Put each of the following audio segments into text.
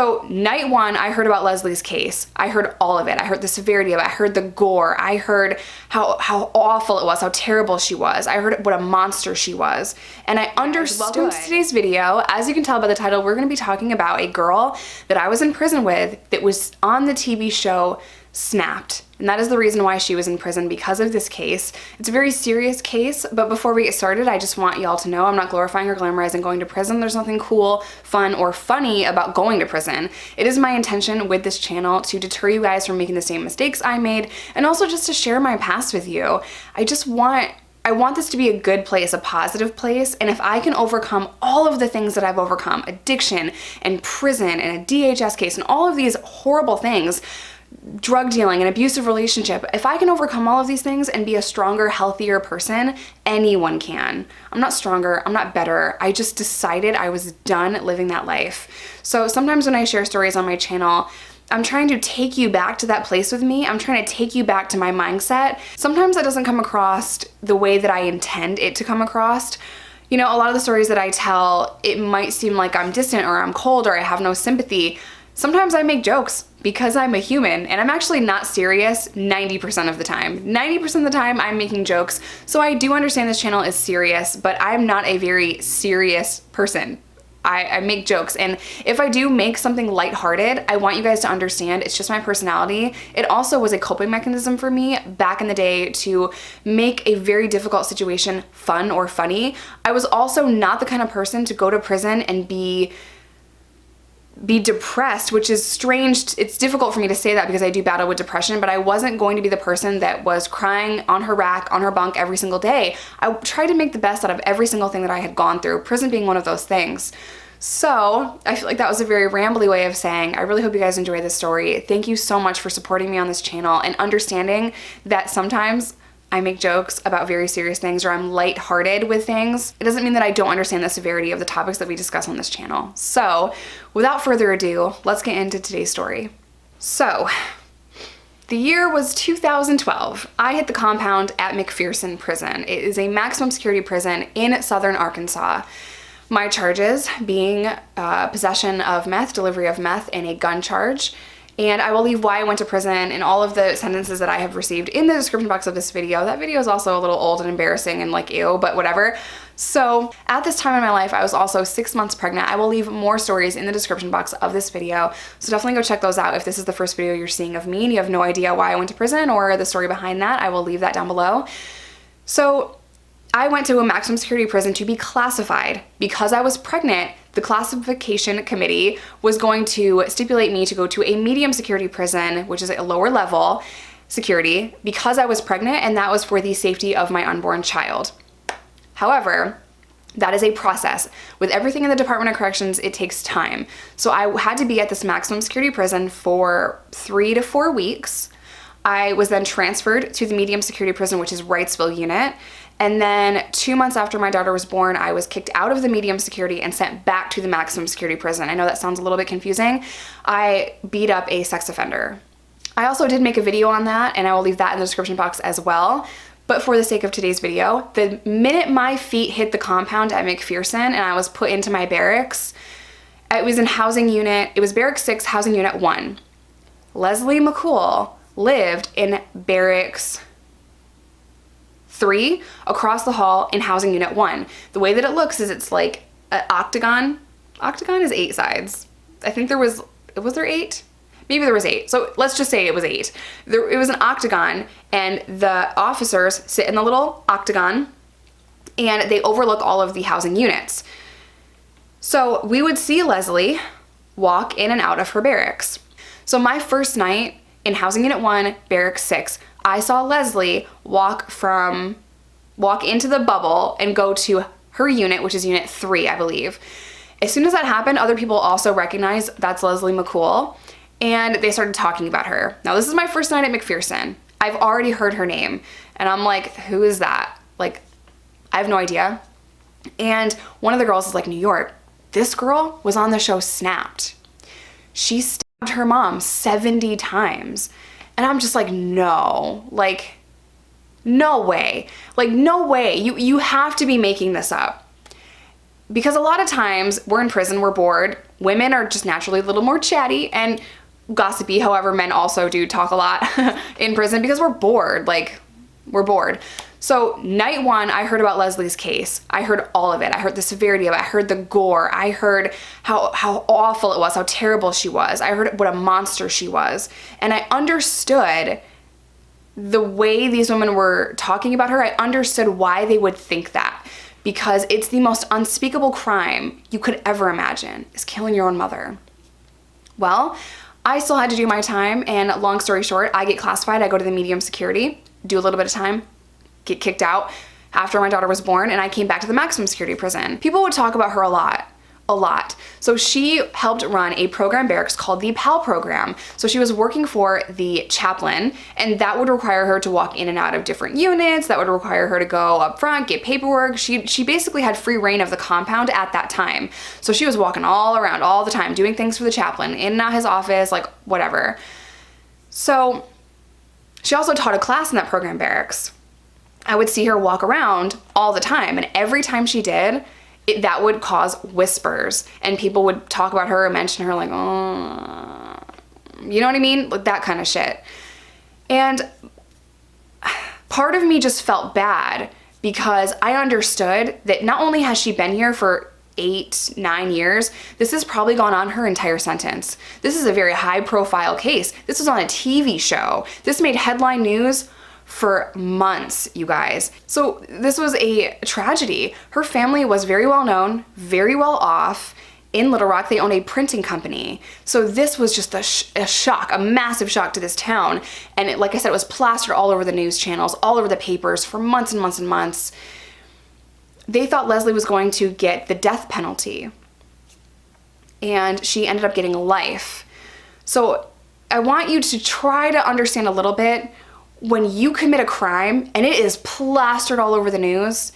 So night one, I heard about Leslie's case. I heard all of it. I heard the severity of it. I heard the gore. I heard how awful it was, how terrible she was. I heard what a monster she was. And I understood. Welcome to today's video. As you can tell by the title, we're gonna be talking about a girl that I was in prison with that was on the TV show Snapped. And that is the reason why she was in prison, because of this case. It's a very serious case, but before we get started, I just want y'all to know I'm not glorifying or glamorizing going to prison. There's nothing cool, fun, or funny about going to prison. It is my intention with this channel to deter you guys from making the same mistakes I made, and also just to share my past with you. I want this to be a good place, a positive place, and if I can overcome all of the things that I've overcome, addiction and prison and a DHS case and all of these horrible things, drug dealing, an abusive relationship, if I can overcome all of these things and be a stronger, healthier person, anyone can. I'm not stronger, I'm not better. I just decided I was done living that life. So sometimes when I share stories on my channel, I'm trying to take you back to that place with me. I'm trying to take you back to my mindset. Sometimes that doesn't come across the way that I intend it to come across. You know, a lot of the stories that I tell, it might seem like I'm distant or I'm cold or I have no sympathy. Sometimes I make jokes because I'm a human, and I'm actually not serious 90% of the time. 90% of the time I'm making jokes, so I do understand this channel is serious, but I'm not a very serious person. I make jokes, and if I do make something lighthearted, I want you guys to understand it's just my personality. It also was a coping mechanism for me back in the day to make a very difficult situation fun or funny. I was also not the kind of person to go to prison and be depressed, which is strange. It's difficult for me to say that because I do battle with depression, but I wasn't going to be the person that was crying on her rack, on her bunk every single day. I tried to make the best out of every single thing that I had gone through, prison being one of those things. So I feel like that was a very rambly way of saying, I really hope you guys enjoy this story. Thank you so much for supporting me on this channel and understanding that sometimes I make jokes about very serious things or I'm lighthearted with things. It doesn't mean that I don't understand the severity of the topics that we discuss on this channel. So without further ado, let's get into today's story. So the year was 2012. I hit the compound at McPherson Prison. It is a maximum security prison in southern Arkansas. My charges being possession of meth, delivery of meth, and a gun charge. And I will leave why I went to prison and all of the sentences that I have received in the description box of this video. That video is also a little old and embarrassing and like, ew, but whatever. So at this time in my life, I was also 6 months pregnant. I will leave more stories in the description box of this video. So definitely go check those out if this is the first video you're seeing of me and you have no idea why I went to prison or the story behind that. I will leave that down below. So I went to a maximum security prison to be classified. Because I was pregnant, the classification committee was going to stipulate me to go to a medium security prison, which is a lower level security, because I was pregnant, and that was for the safety of my unborn child. However, that is a process. With everything in the Department of Corrections, it takes time. So I had to be at this maximum security prison for 3 to 4 weeks. I was then transferred to the medium security prison, which is Wrightsville unit. And then 2 months after my daughter was born, I was kicked out of the medium security and sent back to the maximum security prison. I know that sounds a little bit confusing. I beat up a sex offender. I also did make a video on that, and I will leave that in the description box as well. But for the sake of today's video, the minute my feet hit the compound at McPherson and I was put into my barracks, it was in housing unit, it was barracks 6, housing unit 1. Leslie McCool lived in barracks 3 across the hall in housing unit 1. The way that it looks is it's like an octagon. Octagon is 8 sides. I think was there 8? Maybe there was 8. So let's just say it was 8. It was an octagon, and the officers sit in the little octagon and they overlook all of the housing units. So we would see Leslie walk in and out of her barracks. So my first night in housing unit 1, barracks 6, I saw Leslie walk into the bubble and go to her unit, which is unit 3, I believe. As soon as that happened, other people also recognized that's Leslie McCool, and they started talking about her. Now, this is my first night at McPherson. I've already heard her name, and I'm like, who is that? Like, I have no idea. And one of the girls is like, New York, this girl was on the show Snapped. She stabbed her mom 70 times. And I'm just like, no, like, no way. Like, no way. You have to be making this up. Because a lot of times we're in prison, we're bored, Women are just naturally a little more chatty and gossipy. However, men also do talk a lot in prison because we're bored. Like, we're bored. So night one, I heard about Leslie's case. I heard all of it. I heard the severity of it. I heard the gore. I heard how awful it was, how terrible she was. I heard what a monster she was. And I understood the way these women were talking about her. I understood why they would think that, because it's the most unspeakable crime you could ever imagine, is killing your own mother. Well, I still had to do my time, and long story short, I get classified. I go to the medium security, do a little bit of time, get kicked out after my daughter was born, and I came back to the maximum security prison. People would talk about her a lot. So she helped run a program barracks called the PAL program. So she was working for the chaplain, and that would require her to walk in and out of different units. That would require her to go up front, get paperwork. She basically had free reign of the compound at that time. So she was walking all around all the time, doing things for the chaplain, in and out his office, like whatever. So she also taught a class in that program barracks. I would see her walk around all the time, and every time she did, that would cause whispers, and people would talk about her and mention her like, oh, you know what I mean? Like that kind of shit. And part of me just felt bad because I understood that not only has she been here for 8-9 years, this has probably gone on her entire sentence. This is a very high profile case. This was on a TV show. This made headline news for months, you guys. So this was a tragedy. Her family was very well known, very well off. In Little Rock, they own a printing company. So this was just a shock, a massive shock to this town. And it, like I said, it was plastered all over the news channels, all over the papers for months and months and months. They thought Leslie was going to get the death penalty, and she ended up getting life. So I want you to try to understand a little bit. When you commit a crime and it is plastered all over the news,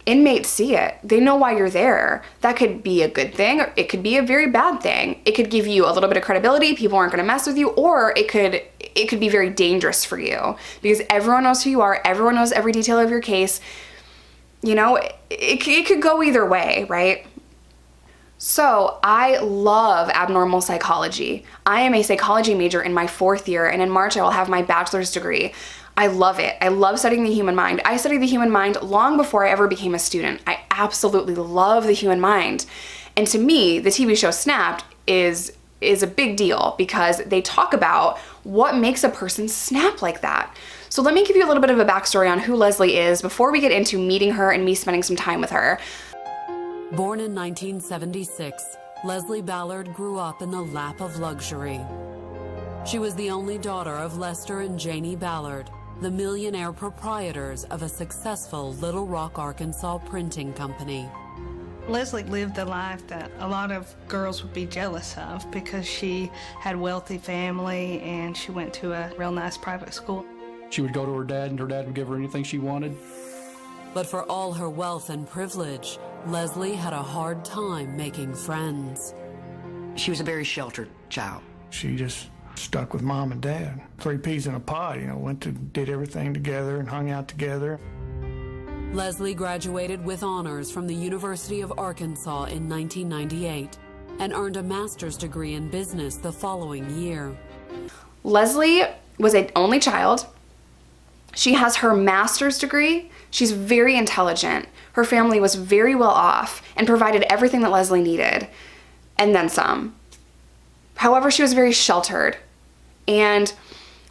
inmates see it. They know why you're there. That could be a good thing, or it could be a very bad thing. It could give you a little bit of credibility. People aren't going to mess with you, or it could be very dangerous for you because everyone knows who you are. Everyone knows every detail of your case. You know, it could go either way, right? So I love abnormal psychology. I am a psychology major in my 4th year, and in March I will have my bachelor's degree. I love it. I love studying the human mind. I studied the human mind long before I ever became a student. I absolutely love the human mind. And to me, the TV show Snapped is a big deal because they talk about what makes a person snap like that. So let me give you a little bit of a backstory on who Leslie is before we get into meeting her and me spending some time with her. Born in 1976, Leslie Ballard grew up in the lap of luxury. She was the only daughter of Lester and Janie Ballard, the millionaire proprietors of a successful Little Rock, Arkansas printing company. Leslie lived the life that a lot of girls would be jealous of because she had a wealthy family and she went to a real nice private school. She would go to her dad, and her dad would give her anything she wanted. But for all her wealth and privilege, Leslie had a hard time making friends. She was a very sheltered child. She just stuck with mom and dad. 3 peas in a pod, did everything together and hung out together. Leslie graduated with honors from the University of Arkansas in 1998 and earned a master's degree in business the following year. Leslie was an only child. She has her master's degree. She's very intelligent. Her family was very well off and provided everything that Leslie needed, and then some. However, she was very sheltered. And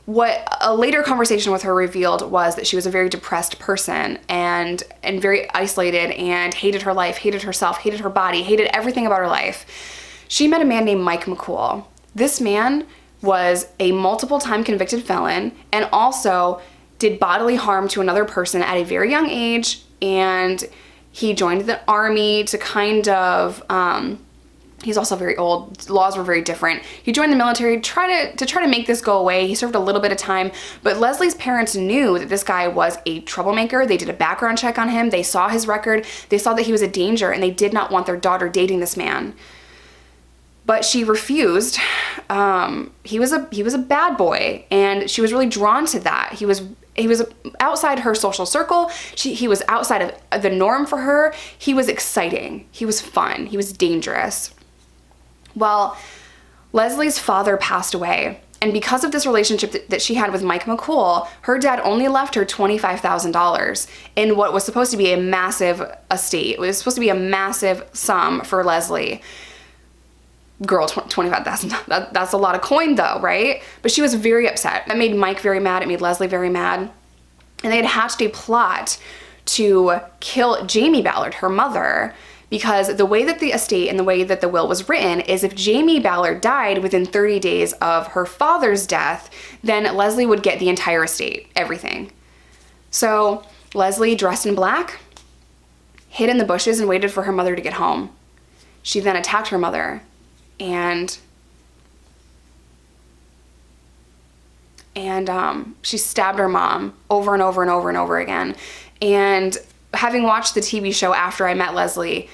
what a later conversation with her revealed was that she was a very depressed person and very isolated and hated her life, hated herself, hated her body, hated everything about her life. She met a man named Mike McCool. This man was a multiple-time convicted felon and also did bodily harm to another person at a very young age, and he joined the army to kind of, he's also very old, laws were very different. He joined the military to try to make this go away. He served a little bit of time, but Leslie's parents knew that this guy was a troublemaker. They did a background check on him. They saw his record. They saw that he was a danger, and they did not want their daughter dating this man. But she refused. He was a bad boy, and she was really drawn to that. He was outside her social circle. He was outside of the norm for her. He was exciting. He was fun. He was dangerous. Well, Leslie's father passed away. And because of this relationship that she had with Mike McCool, her dad only left her $25,000 in what was supposed to be a massive estate. It was supposed to be a massive sum for Leslie. Girl, $25,000, that's a lot of coin though, right? But she was very upset. That made Mike very mad, it made Leslie very mad. And they had hatched a plot to kill Jamie Ballard, her mother, because the way that the estate and the way that the will was written is if Jamie Ballard died within 30 days of her father's death, then Leslie would get the entire estate, everything. So Leslie, dressed in black, hid in the bushes and waited for her mother to get home. She then attacked her mother and she stabbed her mom over and over and over and over again. And having watched the TV show after I met Leslie,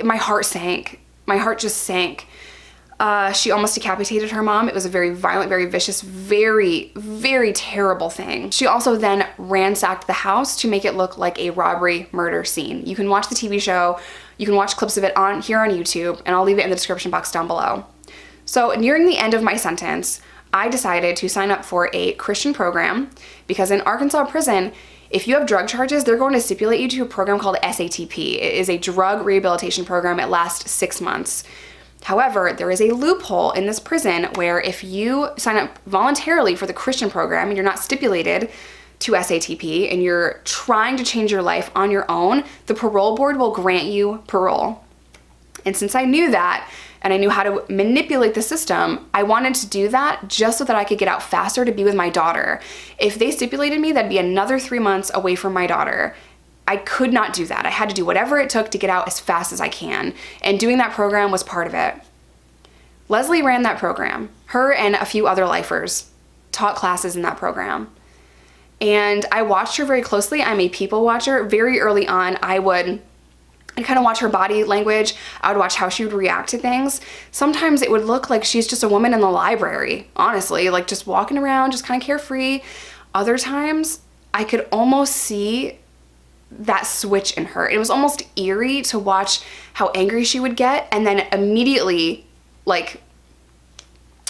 my heart sank. My heart just sank. She almost decapitated her mom. It was a very violent, very vicious, very, very terrible thing. She also then ransacked the house to make it look like a robbery murder scene. You can watch the TV show. You can watch clips of it here on YouTube, and I'll leave it in the description box down below. So nearing the end of my sentence, I decided to sign up for a Christian program because in Arkansas prison, if you have drug charges, they're going to stipulate you to a program called SATP. It is a drug rehabilitation program. It lasts 6 months. However, there is a loophole in this prison where if you sign up voluntarily for the Christian program and you're not stipulated to SATP and you're trying to change your life on your own, the parole board will grant you parole. And since I knew that, and I knew how to manipulate the system, I wanted to do that just so that I could get out faster to be with my daughter. If they stipulated me, that'd be another 3 months away from my daughter. I could not do that. I had to do whatever it took to get out as fast as I can, and doing that program was part of it. Leslie ran that program. Her and a few other lifers taught classes in that program. And I watched her very closely. I'm a people watcher. Very early on, I'd kind of watch her body language. I would watch how she would react to things. Sometimes it would look like she's just a woman in the library, honestly, like just walking around, just kind of carefree. Other times, I could almost see that switch in her. It was almost eerie to watch how angry she would get, and then immediately, like,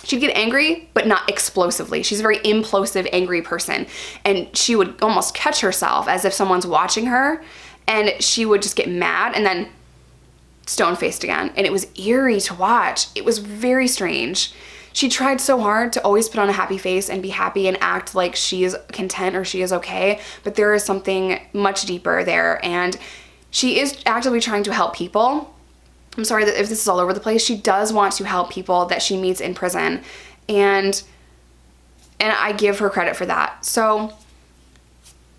she'd get angry, but not explosively. She's a very implosive, angry person, and she would almost catch herself as if someone's watching her, and she would just get mad and then stone-faced again. And it was eerie to watch. It was very strange. She tried so hard to always put on a happy face and be happy and act like she is content or she is okay, but there is something much deeper there, and she is actively trying to help people. I'm sorry that if this is all over the place. She does want to help people that she meets in prison, and I give her credit for that. So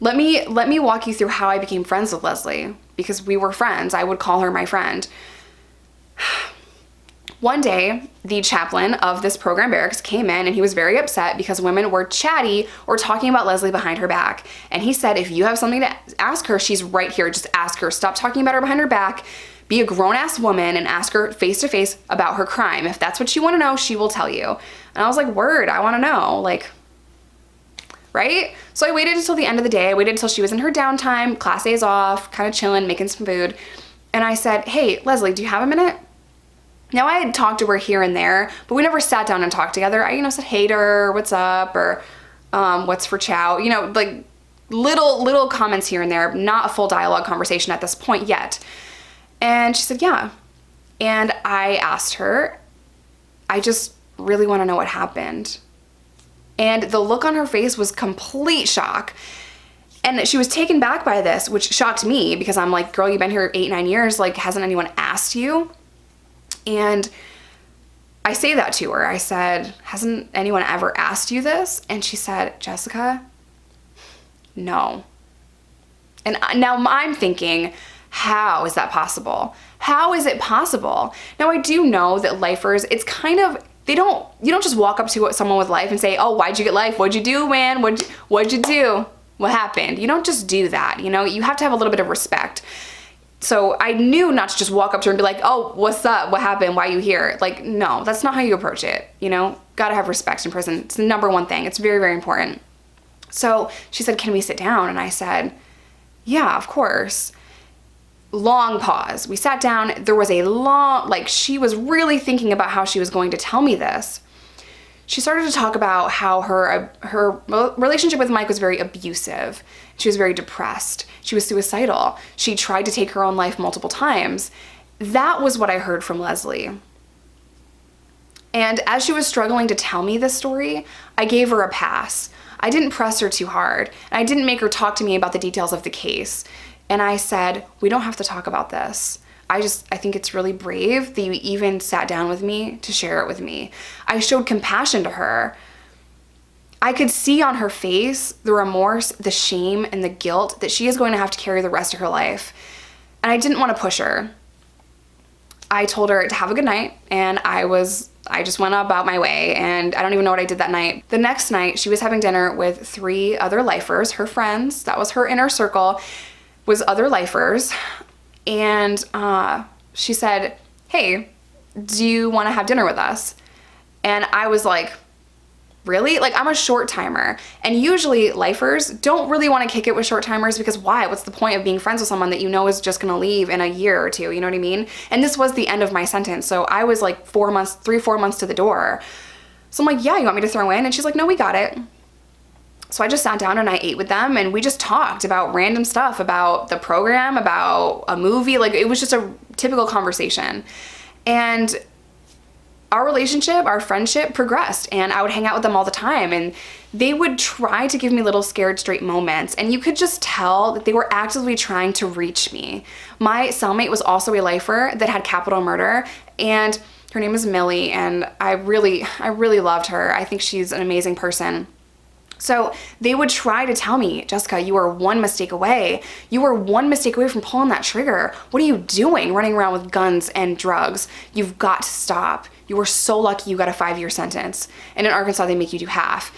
let me walk you through how I became friends with Leslie, because we were friends. I would call her my friend. One day, the chaplain of this program barracks came in, and he was very upset because women were chatty or talking about Leslie behind her back. And he said, if you have something to ask her, she's right here. Just ask her. Stop talking about her behind her back. Be a grown-ass woman and ask her face-to-face about her crime. If that's what you want to know, she will tell you. And I was like, word, I want to know. Like, right? So I waited until the end of the day. I waited until she was in her downtime, class days off, kind of chilling, making some food. And I said, hey, Leslie, do you have a minute? Now, I had talked to her here and there, but we never sat down and talked together. I, said, hey to her, what's up, or what's for chow, like little comments here and there, not a full dialogue conversation at this point yet. And she said, yeah. And I asked her, I just really want to know what happened. And the look on her face was complete shock. And she was taken back by this, which shocked me because I'm like, girl, you've been here 8-9 years. Like, hasn't anyone asked you? And I say that to her. I said, hasn't anyone ever asked you this? And she said, Jessica, no. And now I'm thinking, how is that possible? How is it possible? Now, I do know that lifers, it's kind of, you don't just walk up to someone with life and say, oh, why'd you get life? What'd you do, man? What'd you do? What happened? You don't just do that, you have to have a little bit of respect. So I knew not to just walk up to her and be like, oh, what's up? What happened? Why are you here? Like, no, that's not how you approach it. Gotta have respect in prison. It's the number one thing. It's very, very important. So she said, can we sit down? And I said, yeah, of course. long pause. We sat down. There was a long, like, she was really thinking about how she was going to tell me this. She started to talk about how her relationship with Mike was very abusive. She was very depressed. She was suicidal. She tried to take her own life multiple times. That was what I heard from Leslie. And as she was struggling to tell me this story, I gave her a pass. I didn't press her too hard, and I didn't make her talk to me about the details of the case. And I said, we don't have to talk about this. I think it's really brave that you even sat down with me to share it with me. I showed compassion to her. I could see on her face the remorse, the shame, and the guilt that she is going to have to carry the rest of her life. And I didn't want to push her. I told her to have a good night, and I just went about my way, and I don't even know what I did that night. The next night, she was having dinner with 3 other lifers, her friends. That was her inner circle, was other lifers. And she said, hey, do you want to have dinner with us? And I was like, really? Like, I'm a short timer. And usually lifers don't really want to kick it with short timers because why? What's the point of being friends with someone that you know is just going to leave in a year or two? You know what I mean? And this was the end of my sentence. So I was like 4 months to the door. So I'm like, yeah, you want me to throw in? And she's like, no, we got it. So I just sat down and I ate with them, and we just talked about random stuff, about the program, about a movie. Like, it was just a typical conversation. And our relationship, our friendship progressed, and I would hang out with them all the time, and they would try to give me little scared straight moments, and you could just tell that they were actively trying to reach me. My cellmate was also a lifer that had capital murder, and her name is Millie, and I really loved her. I think she's an amazing person. So they would try to tell me, Jessica, you are one mistake away. You are one mistake away from pulling that trigger. What are you doing running around with guns and drugs? You've got to stop. You were so lucky you got a 5-year sentence. And in Arkansas, they make you do half.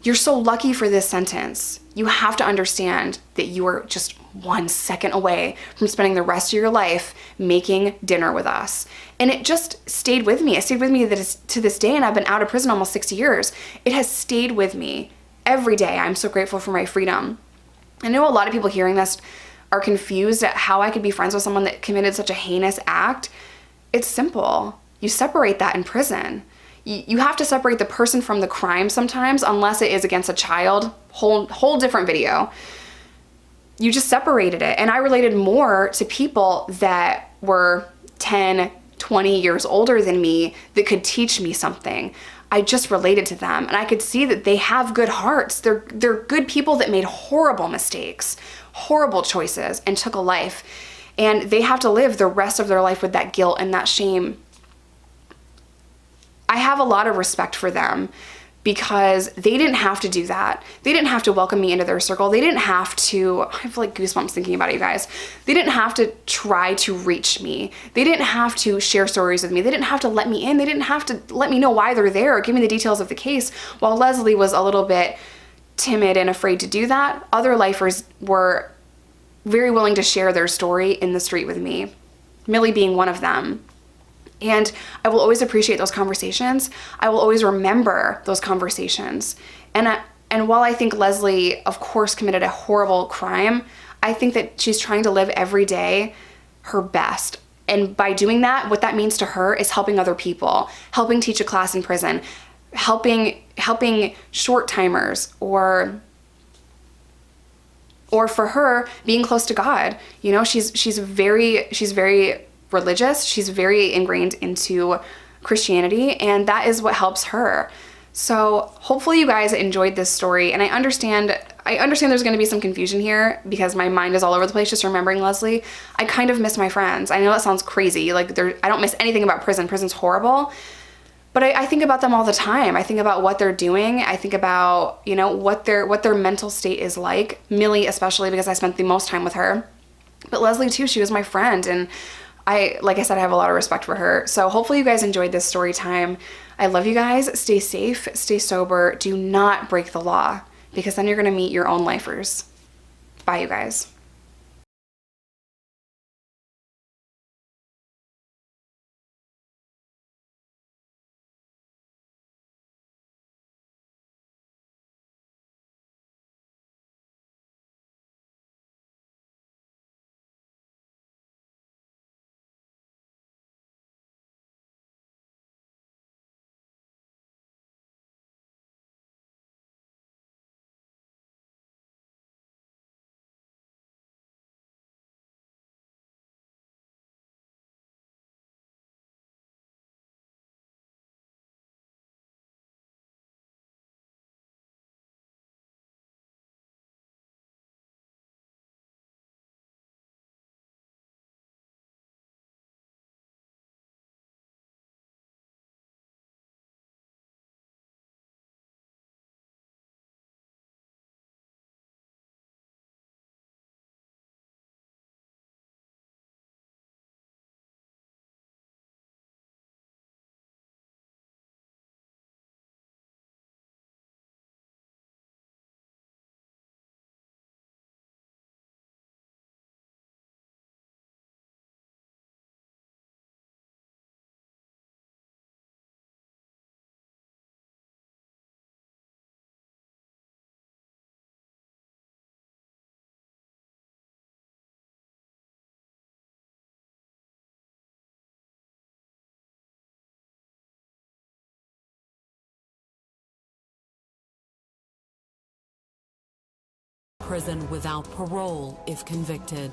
You're so lucky for this sentence. You have to understand that you are just 1 second away from spending the rest of your life making dinner with us. And it just stayed with me. It stayed with me to this day, and I've been out of prison almost 6 years. It has stayed with me. Every day, I'm so grateful for my freedom. I know a lot of people hearing this are confused at how I could be friends with someone that committed such a heinous act. It's simple. You separate that in prison. You have to separate the person from the crime sometimes, unless it is against a child. Whole different video. You just separated it. And I related more to people that were 10, 20 years older than me that could teach me something. I just related to them, and I could see that they have good hearts. They're good people that made horrible mistakes, horrible choices, and took a life. And they have to live the rest of their life with that guilt and that shame. I have a lot of respect for them because they didn't have to do that. They didn't have to welcome me into their circle. They didn't have to, I have like goosebumps thinking about it, you guys. They didn't have to try to reach me. They didn't have to share stories with me. They didn't have to let me in. They didn't have to let me know why they're there or give me the details of the case. While Leslie was a little bit timid and afraid to do that, other lifers were very willing to share their story in the street with me, Millie being one of them. And I will always appreciate those conversations. I will always remember those conversations. And while I think Leslie, of course, committed a horrible crime, I think that she's trying to live every day her best. And by doing that, what that means to her is helping other people, helping teach a class in prison, helping short timers, or for her being close to God. You know, she's very religious. She's very ingrained into Christianity, and that is what helps her. So hopefully you guys enjoyed this story, and I understand there's going to be some confusion here because my mind is all over the place just remembering Leslie. I kind of miss my friends. I know that sounds crazy. Like, I don't miss anything about prison. Prison's horrible. But I think about them all the time. I think about what they're doing. I think about, you know, what their mental state is like. Millie especially, because I spent the most time with her. But Leslie too, she was my friend, and like I said, I have a lot of respect for her. So hopefully you guys enjoyed this story time. I love you guys. Stay safe, stay sober. Do not break the law, because then you're going to meet your own lifers. Bye, you guys. prison without parole if convicted.